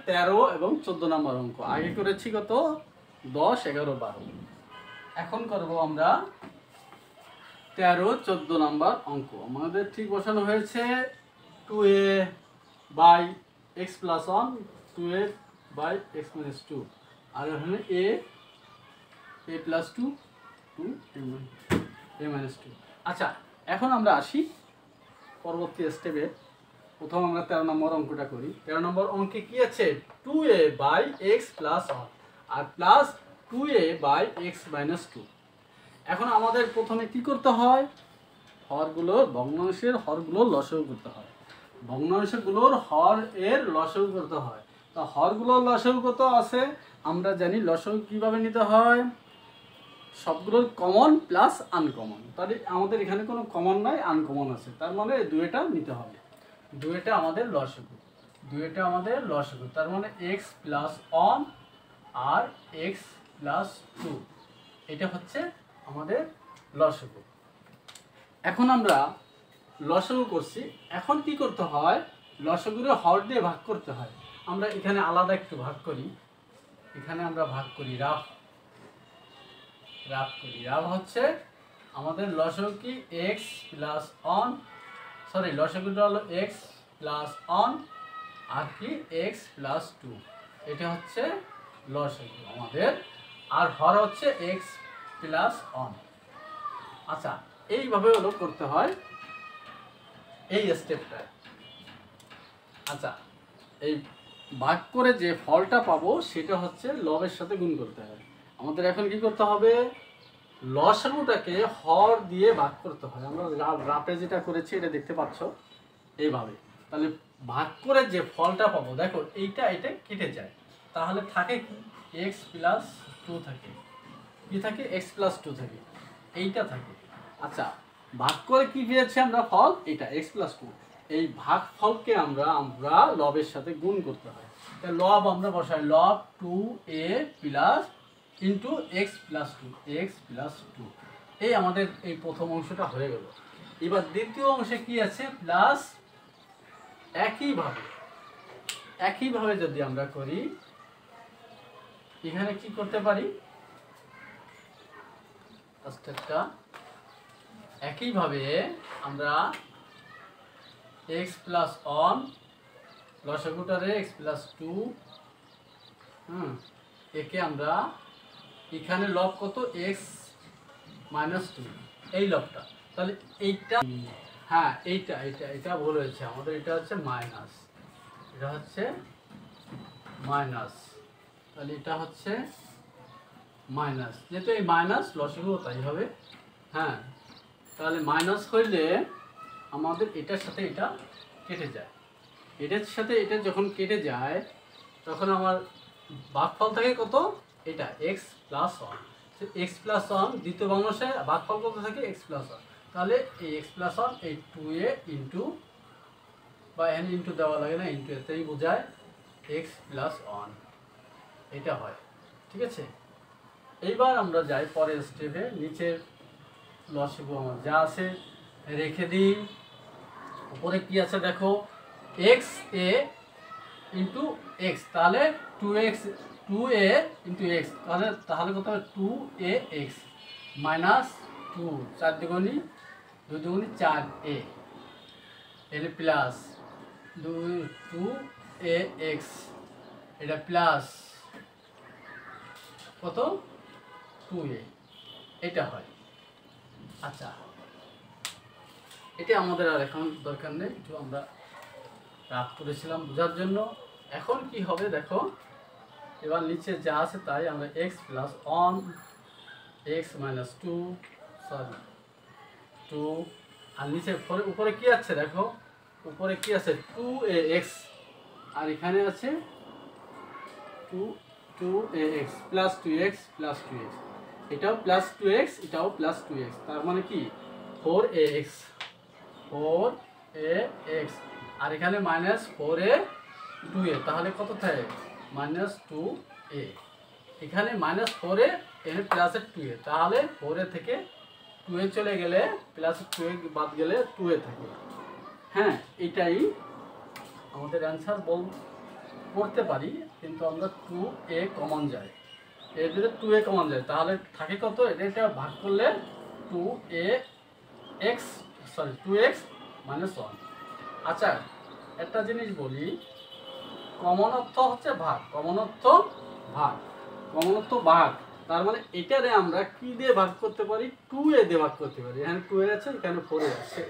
13 এবং 14 নম্বর অঙ্ক। আগে করেছি কত 10, 11, 12। এখন করব আমরা 13, 14 নম্বর অঙ্ক। আমাদের ঠিক বসানো হয়েছে 2a by x plus 1, 2a by x minus 2, আর এখানে a প্লাস 2, 2a মাইনাস 2। আচ্ছা, এখন আমরা আসি পরবর্তী স্টেপে। প্রথম আমরা 13 নম্বর অঙ্কটা করি। 13 নম্বর অঙ্কে কি আছে, 2a বাই x প্লাস 1 আর plus 2a by x minus 2। এখন আমাদের প্রথমে কি করতে হয়, ভগ্নাংশের হরগুলোর লসাগু করতে হয়। ভগ্নাংশগুলোর হর এর লসাগু করতে হয়। তা হরগুলোর লসাগু কত আছে আমরা জানি। লসাগু কিভাবে নিতে হয়, সবগুলোর কমন প্লাস আনকমন। তাহলে আমাদের এখানে কোনো কমন নাই, আনকমন আছে, তার মানে দুইটা নিতে হবে। দুইটা আমাদের লসাগু, তার মানে x প্লাস 1 আর x প্লাস 2, এটা হচ্ছে আমাদের লসাগু। এখন আমরা লসাগু করছি। এখন কি করতে হয়, লসাগুর হর দিয়ে ভাগ করতে হয়। আমরা এখানে আলাদা একটু ভাগ করি। এখানে আমরা ভাগ করি রাফ হচ্ছে আমাদের লসাগু কি x প্লাস 1, সরি লসাগুটা হলো x প্লাস 1 আর কি x প্লাস 2, এটা হচ্ছে লসাগু আমাদের। আর হর হচ্ছে x প্লাস 1। আচ্ছা, এইভাবে হলো করতে হয় এই স্টেপটা। আচ্ছা, এই ভাগ করে যে ফলটা পাবো সেটা হচ্ছে লবের সাথে গুণ করতে হয়। আমাদের এখন কি করতে হবে, লসাগুটাকে হর দিয়ে ভাগ করতে হয়। আমরা রাপে যেটা করেছি এটা দেখতে পাচ্ছ এইভাবে। তাহলে ভাগ করে যে ফলটা পাবো, দেখো এইটা কেটে যায়, তাহলে থাকে কি x প্লাস 2 থাকে। কি থাকে, x প্লাস 2 থাকে, এইটা থাকে। আচ্ছা, ভাগ করে কি পেয়েছি আমরা ফল, এটা x প্লাস 2। এই ভাগ ফলকে আমরা লবের সাথে গুণ করতে হয়। তাই লব আমরা বসাই, লব 2a plus into x plus 2, এই আমাদের এই প্রথম অংশটা হয়ে গেল। এবার দ্বিতীয় অংশে কি আছে, প্লাস একইভাবে যদি আমরা করি, এখানে কি করতে পারি, একইভাবে আমরা x প্লাস 1 লসাগুটারে x প্লাস 2, একে আমরা এখানে লব কত x মাইনাস 2, এই লবটা। তাহলে এইটা, হ্যাঁ এইটা ভুল হয়েছে আমাদের, এটা হচ্ছে মাইনাস, তাহলে এটা হচ্ছে মাইনাস, যেহেতু এই মাইনাস লসাগু তাই হবে। হ্যাঁ, তাহলে মাইনাস হইলে আমাদের এটার সাথে এটা কেটে যায়। এটার সাথে এটা যখন কেটে যায় তখন আমার ভাগফল থাকে কত, এটা x প্লাস 1। x প্লাস 1 দ্বিতীয় ভগ্নাংশে ভাগফল কত থাকে, x প্লাস 1। তাহলে এই x প্লাস 1 এই 2a ইন্টু, বা এখানে ইন্টু দেওয়া লাগে না, ইন্টু এতেই বোঝায় x প্লাস 1, এটা হয়। ঠিক আছে, এইবার আমরা যাই পরের স্টেপে। নিচের লসাগু আমার যা আছে রেখে দিই। উপরে কি আছে দেখো, xa ইন্টু x, তাহলে 2a ইন্টু x, তাহলে কত হবে 2ax মাইনাস 2, 4 দুগুণি 2 দুগুণি 4a, এর প্লাস 2ax, এটা প্লাস কত 2a, এটা হয়। আচ্ছা, এটা আমাদের আর এখন দরকার নেই, একটু আমরা রাত করেছিলাম বোঝার জন্য। এখন কি হবে দেখো, এবার নিচে যা আছে তাই আমরা x plus 1 x minus 2, sorry 2, আর নিচে উপরে কি আছে দেখো, উপরে কি আছে 2ax, আর এখানে আছে 2ax plus 2x plus 2x, এটাও প্লাস 2x, এটাও প্লাস 2x, তার মানে কি 4ax, আর এখানে মাইনাস 4a 2a, তাহলে কত থাকে মাইনাস 2a, এখানে মাইনাস 4a, এখানে প্লাসের 2a, তাহলে 4a থেকে 2a চলে গেলে প্লাসের 2a বাদ গেলে 2a থাকে। হ্যাঁ, এটাই আমাদের অ্যান্সার করতে পারি, কিন্তু আমরা 2a কমন যায়, এর ভিতরে 2a কমন যায়, তাহলে থাকে কত, এটা ভাগ করলে 2x মাইনাস 1। আচ্ছা একটা জিনিস বলি, কমনত্ব হচ্ছে ভাগ, কমনত্ব ভাগ, তার মানে এটারে আমরা কি দিয়ে ভাগ করতে পারি, 2a দিয়ে ভাগ করতে পারি। এখানে 2 এর আছে, এখানে 4 এর আছে,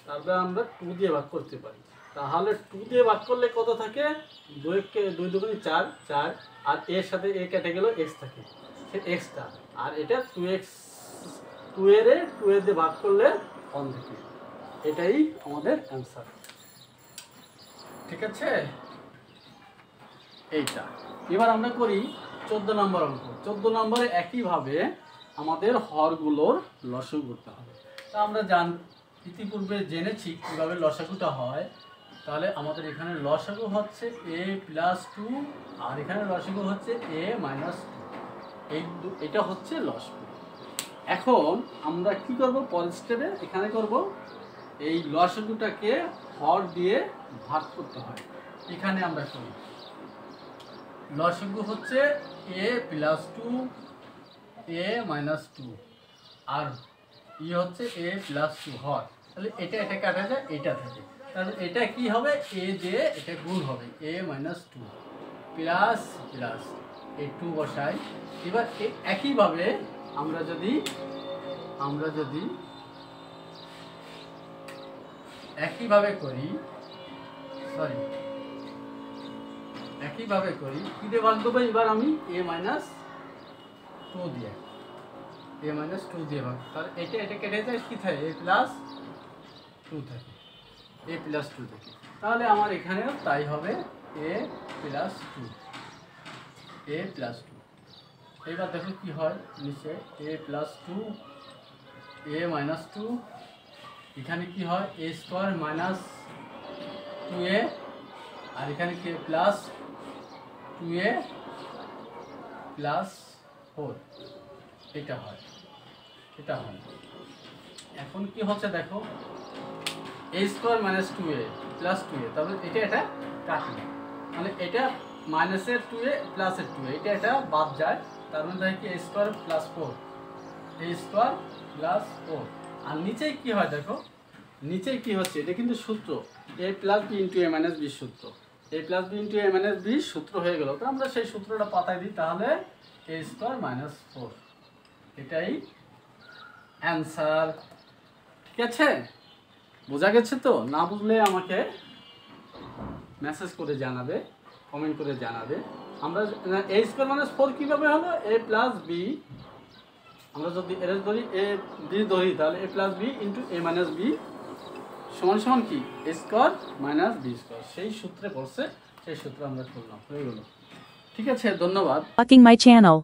তারপরে আমরা 2 দিয়ে ভাগ করতে পারি। তাহলে 2 দিয়ে ভাগ করলে কত থাকে, 2 দুগুণে 4, আর এর সাথে এ কেটে গেল, x থাকে, সে xটা, আর এটা 2x, 2 এর 2 দিয়ে ভাগ করলে 1 থাকে। এটাই আমাদের অ্যান্সার, ঠিক আছে। এইটা এবার আমরা করি 14 নম্বর অঙ্ক। 14 নম্বরে একইভাবে আমাদের হরগুলোর লসাগু করতে হবে। তা আমরা ইতিপূর্বে জেনেছি কীভাবে লসাগুটা হয়। তাহলে আমাদের এখানে লসাগু হচ্ছে a+2, আর এখানে লসাগু হচ্ছে a-2, এটা হচ্ছে লসাগু। এখন আমরা কি করব, পরের স্টেপে এখানে করব, এই লসাগুটাকে হর দিয়ে ভাগ করতে হয়। এখানে আমরা করি, লসাগু হচ্ছে a+2 a-2, আর হচ্ছে a+2 হর, তাহলে এটা কাটা যায়, এটা থাকে, তাহলে এটা কি হবে, a দিয়ে এটা গুণ হবে, a-2 প্লাস এই 2 বসাই। এবার একইভাবে আমরা যদি একইভাবে করি কি দিয়ে ভাগ দেবো, এবার আমি a-2 দিয়ে ভাগ, তাহলে এটা কেটে যায়, কি থাকে, a+2 থাকে, তাহলে আমার এখানেও তাই হবে, a+2। এবার দেখো কি হয়, নিচে a+2 a-2, এখানে কি হয়, a² মাইনাস 2a, আর এখানে কি প্লাস 2a + 4, এটা হয়। এখন কি হচ্ছে দেখো, a² minus 2a plus 2a, তারপরে এটা কাটবে, মানে এটা মাইনাসের 2a প্লাসের 2a, এটা বাদ যায়, তার মানে দেখি কি a² + 4, আর নিচে কি হয় দেখো, নিচে কি হচ্ছে, এটা কিন্তু সূত্র a+b × a-b সূত্র, a+b × a-b সূত্র হয়ে গেল। তো আমরা সেই সূত্রটা পাতায় দিই, তাহলে a² - 4, এটাই অ্যান্সার, ঠিক আছে। বোঝা গেছে তো? না বুঝলে আমাকে মেসেজ করে জানাবে, কমেন্ট করে জানাবে। আমরা a² - 4 কীভাবে হলো, a+b, আমরা যদি এর ধরি ধরি, তাহলে a+b × a-b সমান কি, a² - b², সেই সূত্রে পড়ছে, সেই সূত্র আমরা করলাম, হয়ে গেল, ঠিক আছে। ধন্যবাদ। Fucking my channel.